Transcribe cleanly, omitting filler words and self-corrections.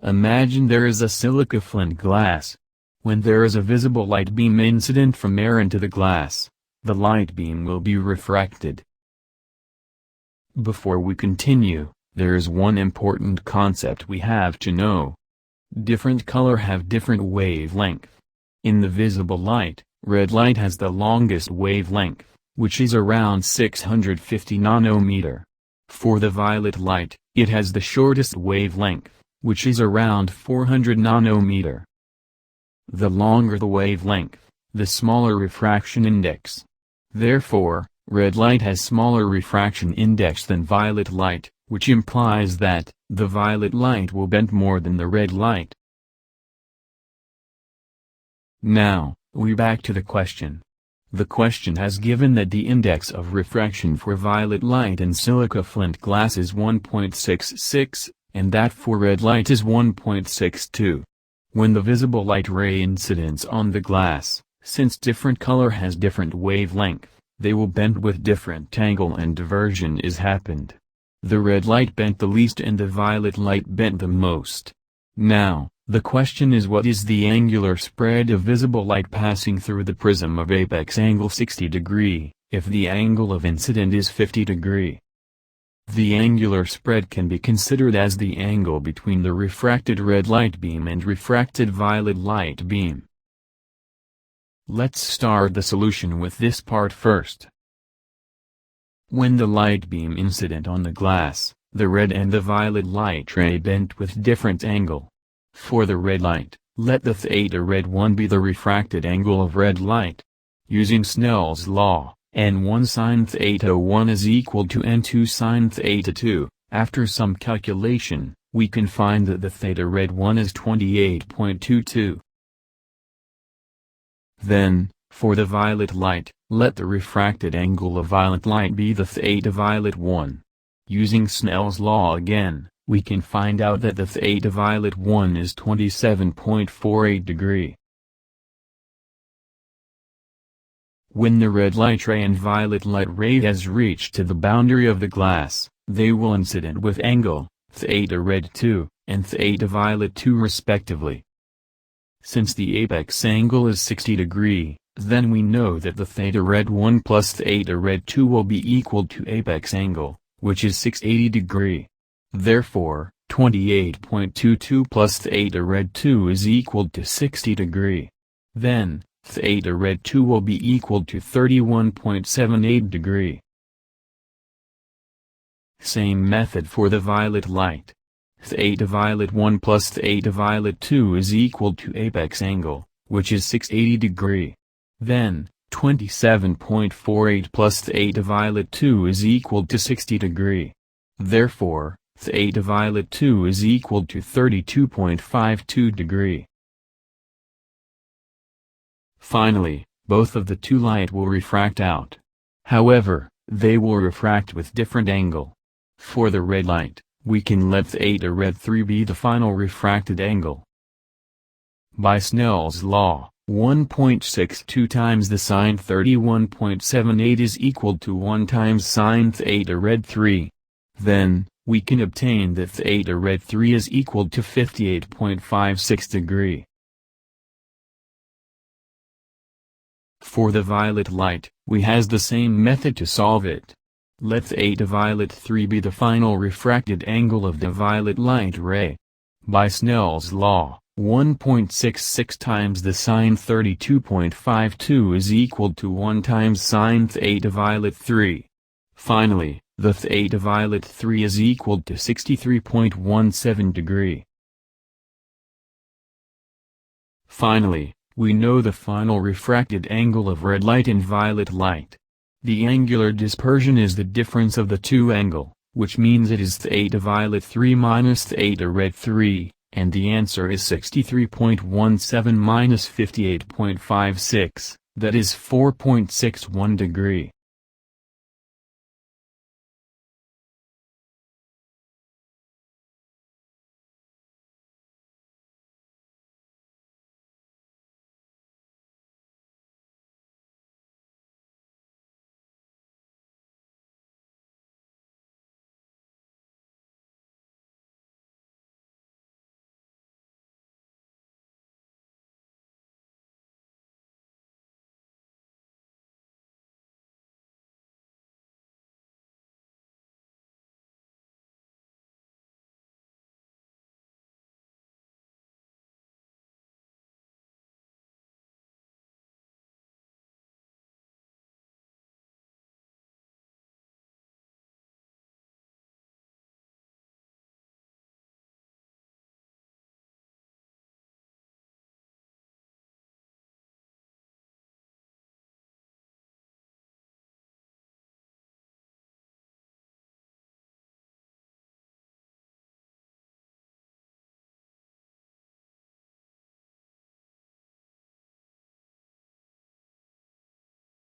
Imagine there is a silica flint glass. When there is a visible light beam incident from air into the glass, the light beam will be refracted. Before we continue, there is one important concept we have to know. Different color have different wavelength. In the visible light, red light has the longest wavelength, which is around 650 nanometer. For the violet light, it has the shortest wavelength, which is around 400 nanometer. The longer the wavelength, the smaller refraction index. Therefore, red light has smaller refraction index than violet light, which implies that the violet light will bend more than the red light. Now, we back to the question. The question has given that the index of refraction for violet light in silica flint glass is 1.66, and that for red light is 1.62. When the visible light ray incidents on the glass, since different color has different wavelength, they will bend with different angle and diversion is happened. The red light bent the least and the violet light bent the most. Now, the question is, what is the angular spread of visible light passing through the prism of apex angle 60 degree, if the angle of incident is 50 degree? The angular spread can be considered as the angle between the refracted red light beam and refracted violet light beam. Let's start the solution with this part first. When the light beam incident on the glass, the red and the violet light ray bent with different angle. For the red light, let the theta red 1 be the refracted angle of red light. Using Snell's law, n1 sin theta 1 is equal to n2 sin theta 2, after some calculation, we can find that the theta red 1 is 28.22. Then, for the violet light, let the refracted angle of violet light be the theta violet 1. Using Snell's law again, we can find out that the theta violet 1 is 27.48 degree. When the red light ray and violet light ray has reached to the boundary of the glass, they will incident with angle, theta red 2, and theta violet 2 respectively. Since the apex angle is 60 degree, then we know that the theta red 1 plus theta red 2 will be equal to apex angle, which is 680 degree. Therefore, 28.22 plus theta red 2 is equal to 60 degree. Then, theta red 2 will be equal to 31.78 degree. Same method for the violet light. Theta violet 1 plus theta violet 2 is equal to apex angle, which is 680 degree. Then, 27.48 plus theta violet 2 is equal to 60 degree. Therefore, theta violet 2 is equal to 32.52 degree. Finally, both of the two light will refract out. However, they will refract with different angle. For the red light, we can let theta red 3 be the final refracted angle. By Snell's law, 1.62 times the sine 31.78 is equal to 1 times sine theta red 3. Then, we can obtain that theta red 3 is equal to 58.56 degree. For the violet light, we has the same method to solve it. Let theta violet 3 be the final refracted angle of the violet light ray. By Snell's law, 1.66 times the sine 32.52 is equal to 1 times sine theta violet 3. Finally, the theta violet 3 is equal to 63.17 degree. Finally, we know the final refracted angle of red light and violet light. The angular dispersion is the difference of the two angle, which means it is theta violet 3 minus theta red 3, and the answer is 63.17 minus 58.56, that is 4.61 degree.